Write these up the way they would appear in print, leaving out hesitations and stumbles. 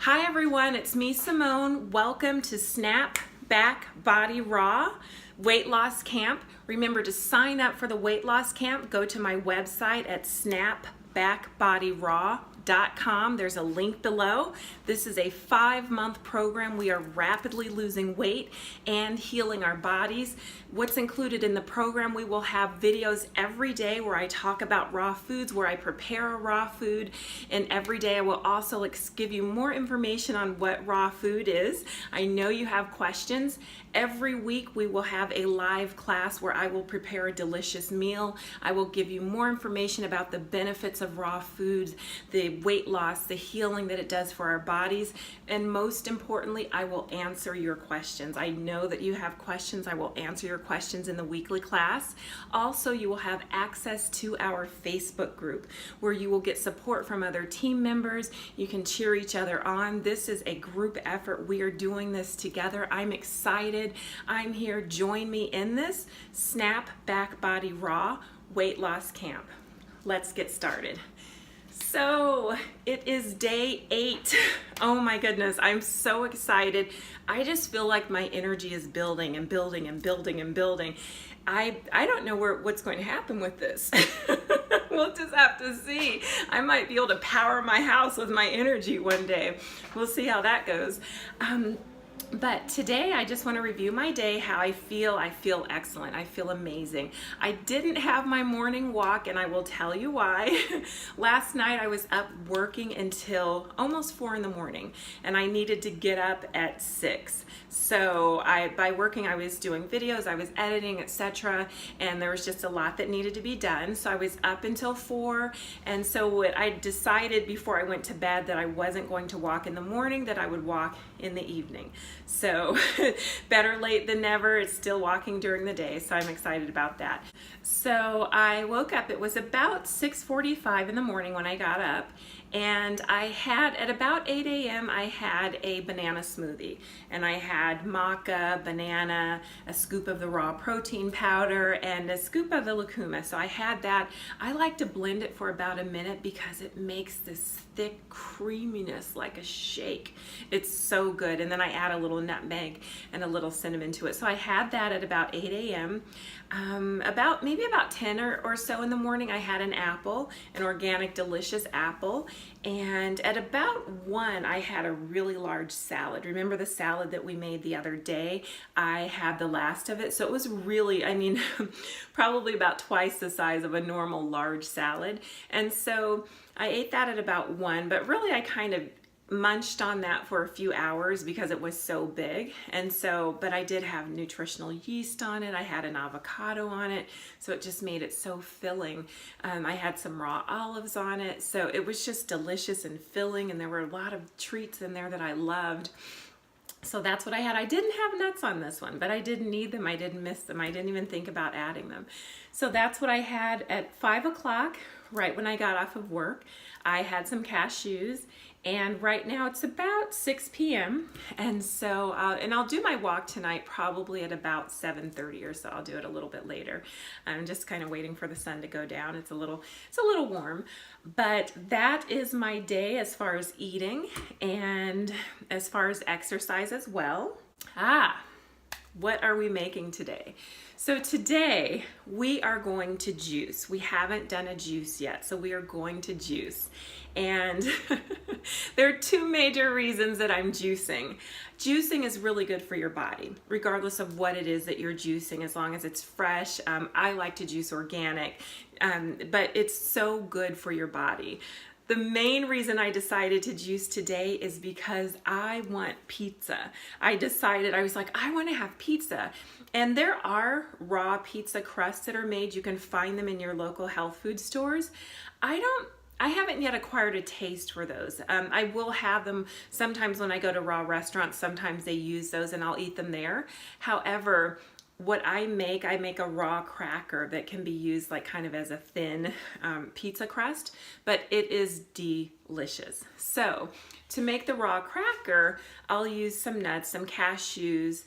Hi everyone, it's me Simone. Welcome to Snap Back Body Raw Weight Loss Camp. Remember to sign up for the weight loss camp. Go to my website at snapbackbodyraw.com. There's a link below. This is a 5-month program. We are rapidly losing weight and healing our bodies. What's included in the program, we will have videos every day where I talk about raw foods, where I prepare a raw food, and every day I will also give you more information on what raw food is. I know you have questions. Every week we will have a live class where I will prepare a delicious meal. I will give you more information about the benefits of raw foods, the weight loss, the healing that it does for our bodies, and most importantly, I will answer your questions. I know that you have questions. I will answer your questions in the weekly class. Also, you will have access to our Facebook group where you will get support from other team members. You can cheer each other on. This is a group effort. We are doing this together. I'm excited. I'm here. Join me in this Snap Back Body Raw Weight Loss Camp. Let's get started. So it is day 8. Oh my goodness, I'm so excited. I just feel like my energy is building and building and building and building. I don't know what's going to happen with this. We'll just have to see. I might be able to power my house with my energy one day. We'll see how that goes. But today I just want to review my day, how I feel. I feel excellent. I feel amazing. I didn't have my morning walk and I will tell you why. Last night I was up working until almost 4 in the morning and I needed to get up at 6. So by working I was doing videos, I was editing, etc. And there was just a lot that needed to be done. So I was up until 4, and so what I decided before I went to bed that I wasn't going to walk in the morning, that I would walk in the evening. So better late than never. It's still walking during the day, so I'm excited about that. So I woke up, it was about 6:45 in the morning when I got up, and I had, at about 8 a.m., I had a banana smoothie. And I had maca, banana, a scoop of the raw protein powder, and a scoop of the lucuma. So I had that. I like to blend it for about a minute because it makes this thick creaminess like a shake. It's so good. And then I add a little nutmeg and a little cinnamon to it. So I had that at about 8 a.m. Maybe about 10 or so in the morning, I had an apple, an organic, delicious apple. And at about 1, I had a really large salad. Remember the salad that we made the other day? I had the last of it. So it was really, probably about twice the size of a normal large salad. And so I ate that at about 1, but really I kind of munched on that for a few hours because it was so big. And so, but I did have nutritional yeast on it. I had an avocado on it. So it just made it so filling. I had some raw olives on it. So it was just delicious and filling. And there were a lot of treats in there that I loved. So that's what I had. I didn't have nuts on this one, but I didn't need them. I didn't miss them. I didn't even think about adding them. So that's what I had at 5 o'clock, right when I got off of work. I had some cashews, and right now it's about 6 p.m. And so, and I'll do my walk tonight probably at about 7:30 or so. I'll do it a little bit later. I'm just kind of waiting for the sun to go down. It's a little warm, but that is my day as far as eating and as far as exercise as well. What are we making today? So today we are going to juice. We haven't done a juice yet, so we are going to juice. And there are 2 major reasons that I'm juicing. Juicing is really good for your body, regardless of what it is that you're juicing, as long as it's fresh. I like to juice organic, but it's so good for your body. The main reason I decided to juice today is because I want pizza. I was like, I want to have pizza. And there are raw pizza crusts that are made. You can find them in your local health food stores. I haven't yet acquired a taste for those. I will have them sometimes when I go to raw restaurants. Sometimes they use those and I'll eat them there. However, what I make a raw cracker that can be used like kind of as a thin pizza crust, but it is delicious. So to make the raw cracker, I'll use some nuts, some cashews,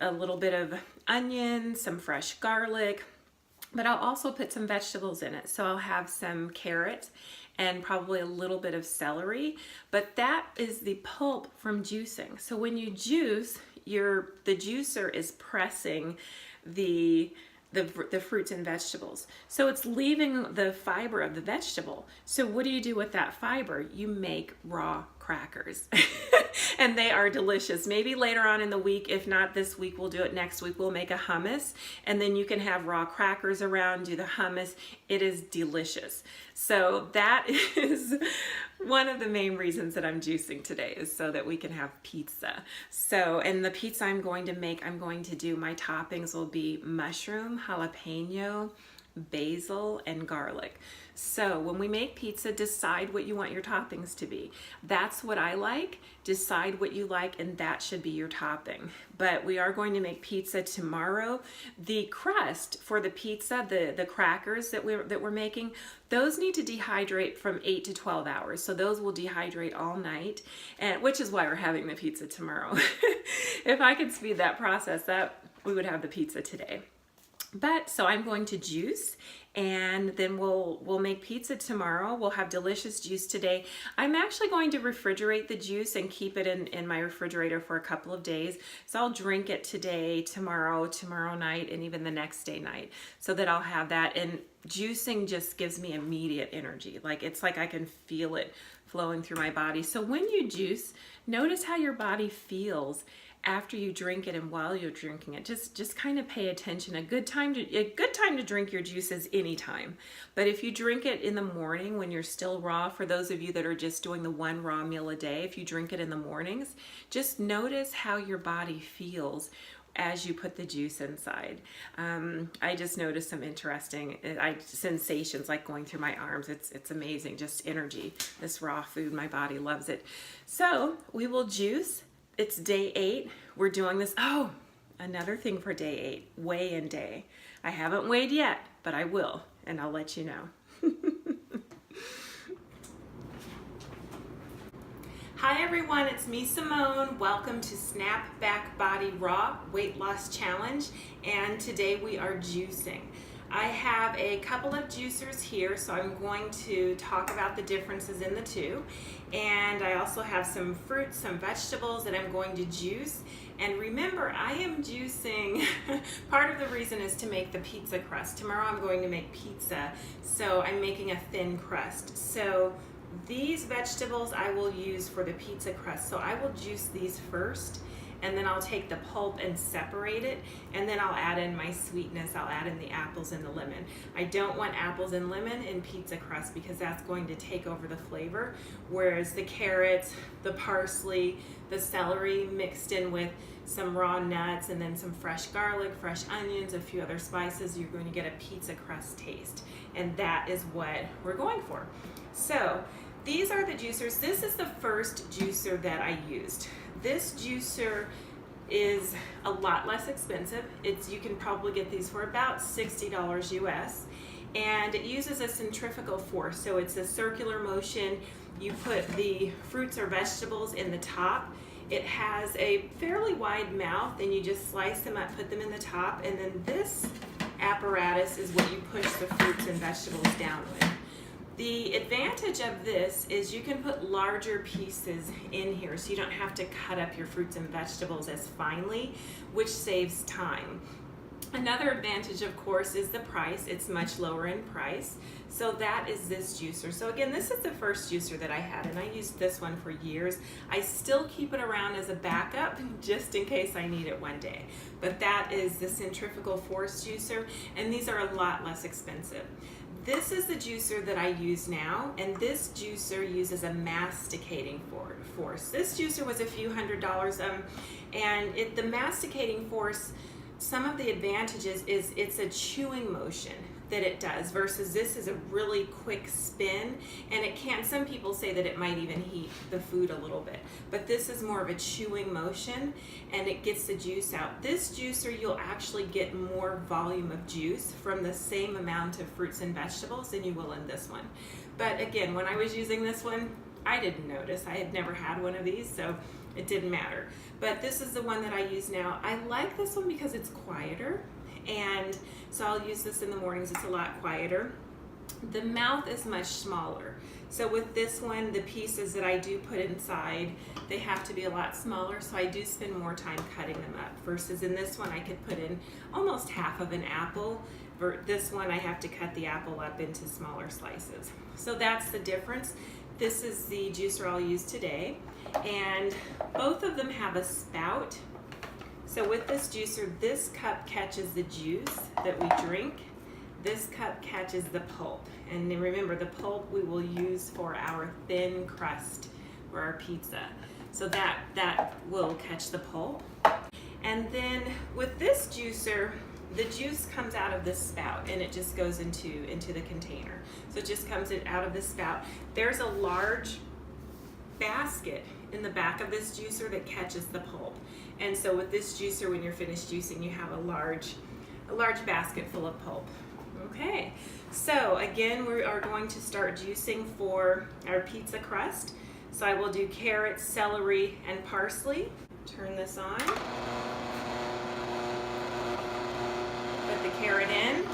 a little bit of onion, some fresh garlic, but I'll also put some vegetables in it. So I'll have some carrots and probably a little bit of celery, but that is the pulp from juicing. So when you juice, the juicer is pressing the fruits and vegetables. So it's leaving the fiber of the vegetable. So what do you do with that fiber? You make raw crackers. And they are delicious. Maybe later on in the week, if not this week, we'll do it next week. We'll make a hummus, and then you can have raw crackers around, do the hummus. It is delicious. So that is one of the main reasons that I'm juicing today, is so that we can have pizza. So, and the pizza I'm going to make, my toppings will be mushroom, jalapeno, basil, and garlic. So when we make pizza, decide what you want your toppings to be. That's what I like. Decide what you like, and that should be your topping. But we are going to make pizza tomorrow. The crust for the pizza, the crackers that we're making, those need to dehydrate from 8 to 12 hours. So those will dehydrate all night, and which is why we're having the pizza tomorrow. If I could speed that process up, we would have the pizza today. But so I'm going to juice, and then we'll make pizza tomorrow. We'll have delicious juice today. I'm actually going to refrigerate the juice and keep it in my refrigerator for a couple of days. So I'll drink it today, tomorrow night, and even the next day night, so that I'll have that. And juicing just gives me immediate energy. It's like I can feel it flowing through my body. So when you juice, notice how your body feels after you drink it and while you're drinking it. Just kind of pay attention. A good time to drink your juice is any time. But if you drink it in the morning when you're still raw, for those of you that are just doing the one raw meal a day, if you drink it in the mornings, just notice how your body feels as you put the juice inside. I just noticed some interesting sensations, like going through my arms. It's amazing, just energy. This raw food, my body loves it. So we will juice. It's day 8. We're doing this. Oh, another thing for day 8, weigh-in day. I haven't weighed yet, but I will, and I'll let you know. Hi everyone, it's me, Simone. Welcome to Snap Back Body Raw Weight Loss Challenge, and today we are juicing. I have a couple of juicers here, so I'm going to talk about the differences in the two. And I also have some fruits, some vegetables that I'm going to juice. And remember, I am juicing, part of the reason is to make the pizza crust. Tomorrow I'm going to make pizza, so I'm making a thin crust. So these vegetables I will use for the pizza crust. So I will juice these first, and then I'll take the pulp and separate it, and then I'll add in my sweetness. I'll add in the apples and the lemon. I don't want apples and lemon in pizza crust because that's going to take over the flavor, whereas the carrots, the parsley, the celery mixed in with some raw nuts and then some fresh garlic, fresh onions, a few other spices, you're going to get a pizza crust taste, and that is what we're going for. So these are the juicers. This is the first juicer that I used. This juicer is a lot less expensive. You can probably get these for about $60 US, and it uses a centrifugal force. So it's a circular motion. You put the fruits or vegetables in the top. It has a fairly wide mouth, and you just slice them up, put them in the top, and then this apparatus is what you push the fruits and vegetables down with. The advantage of this is you can put larger pieces in here, so you don't have to cut up your fruits and vegetables as finely, which saves time. Another advantage, of course, is the price. It's much lower in price. So that is this juicer. So again, this is the first juicer that I had, and I used this one for years. I still keep it around as a backup just in case I need it one day. But that is the centrifugal force juicer, and these are a lot less expensive. This is the juicer that I use now, and this juicer uses a masticating force. This juicer was a few $100s, and the masticating force, some of the advantages is it's a chewing motion that it does, versus this is a really quick spin, and it can, some people say that it might even heat the food a little bit, but this is more of a chewing motion, and it gets the juice out. This juicer, you'll actually get more volume of juice from the same amount of fruits and vegetables than you will in this one. But again, when I was using this one, I didn't notice. I had never had one of these, so it didn't matter. But this is the one that I use now. I like this one because it's quieter, and so I'll use this in the mornings. It's a lot quieter. The mouth is much smaller, So with this one, the pieces that I do put inside, they have to be a lot smaller, so I do spend more time cutting them up, versus in this one I could put in almost half of an apple. This one I have to cut the apple up into smaller slices. So that's the difference. This is the juicer I'll use today, and both of them have a spout. So with this juicer, this cup catches the juice that we drink. This cup catches the pulp. And remember, the pulp we will use for our thin crust for our pizza. So that will catch the pulp. And then with this juicer, the juice comes out of this spout and it just goes into the container. So it just comes out of the spout. There's a large basket in the back of this juicer that catches the pulp. And so with this juicer, when you're finished juicing, you have a large basket full of pulp. Okay, so again, we are going to start juicing for our pizza crust. So I will do carrots, celery, and parsley. Turn this on. Put the carrot in.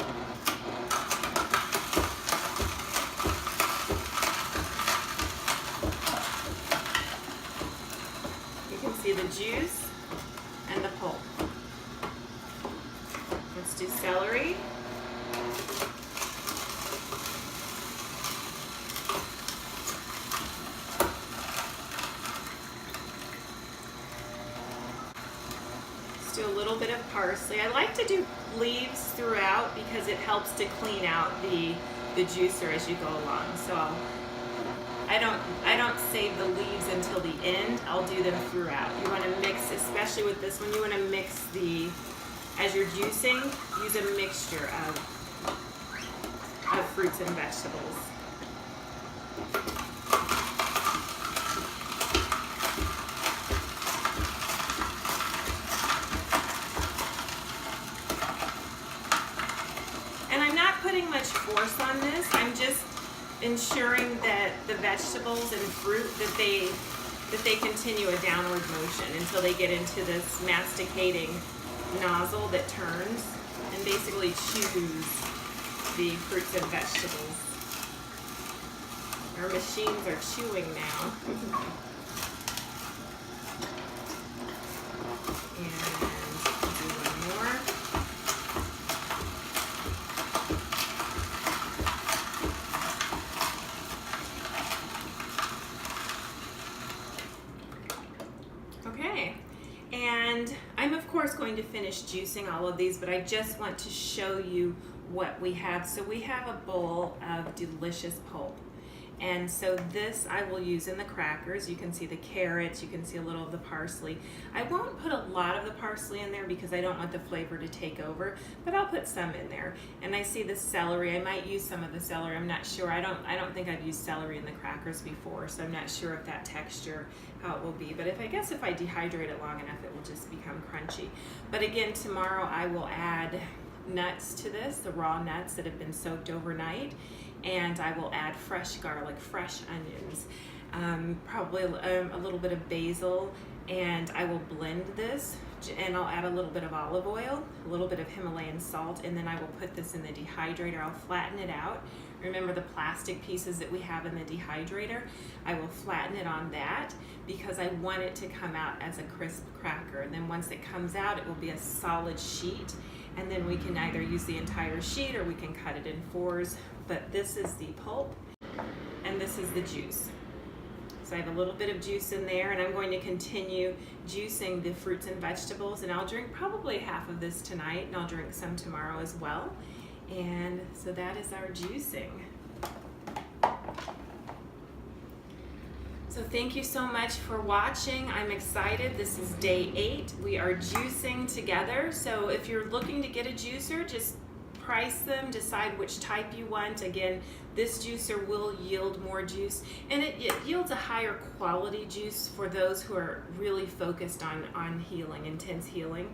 You can see the juice and the pulp. Let's do celery. Let's do a little bit of parsley. I like to do leaves throughout because it helps to clean out the juicer as you go along. So I don't save the leaves until the end. I'll do them throughout. You want to mix, especially with this one, you want to mix as you're juicing, use a mixture of fruits and vegetables. And I'm not putting much force on this. I'm just ensuring that the vegetables and fruit that they continue a downward motion until they get into this masticating nozzle that turns and basically chews the fruits and vegetables. Our machines are chewing now. And do one more. Okay, and I'm of course going to finish juicing all of these, but I just want to show you what we have. So we have a bowl of delicious pulp. And so this I will use in the crackers. You can see the carrots, you can see a little of the parsley. I won't put a lot of the parsley in there because I don't want the flavor to take over, but I'll put some in there. And I see the celery. I might use some of the celery. I'm not sure. I don't think I've used celery in the crackers before, so I'm not sure if that texture, how it will be. But I guess if I dehydrate it long enough, it will just become crunchy. But again, tomorrow I will add nuts to this, the raw nuts that have been soaked overnight. And I will add fresh garlic, fresh onions, probably a little bit of basil, and I will blend this, and I'll add a little bit of olive oil, a little bit of Himalayan salt, and then I will put this in the dehydrator. I'll flatten it out. Remember the plastic pieces that we have in the dehydrator? I will flatten it on that because I want it to come out as a crisp cracker. And then once it comes out, it will be a solid sheet. And then we can either use the entire sheet or we can cut it in fours. But this is the pulp and this is the juice. So I have a little bit of juice in there, and I'm going to continue juicing the fruits and vegetables, and I'll drink probably half of this tonight, and I'll drink some tomorrow as well. And so that is our juicing. So thank you so much for watching. I'm excited. This is day 8. We are juicing together. So if you're looking to get a juicer, just price them, decide which type you want. Again, this juicer will yield more juice, and it yields a higher quality juice for those who are really focused on healing, intense healing.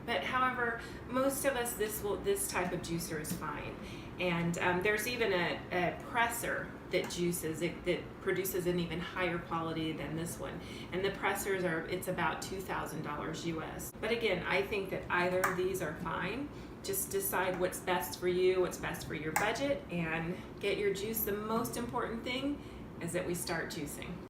But however, most of us, this type of juicer is fine. And there's even a presser that juices, that produces an even higher quality than this one. And the pressers it's about $2,000 US. But again, I think that either of these are fine. Just decide what's best for you, what's best for your budget, and get your juice. The most important thing is that we start juicing.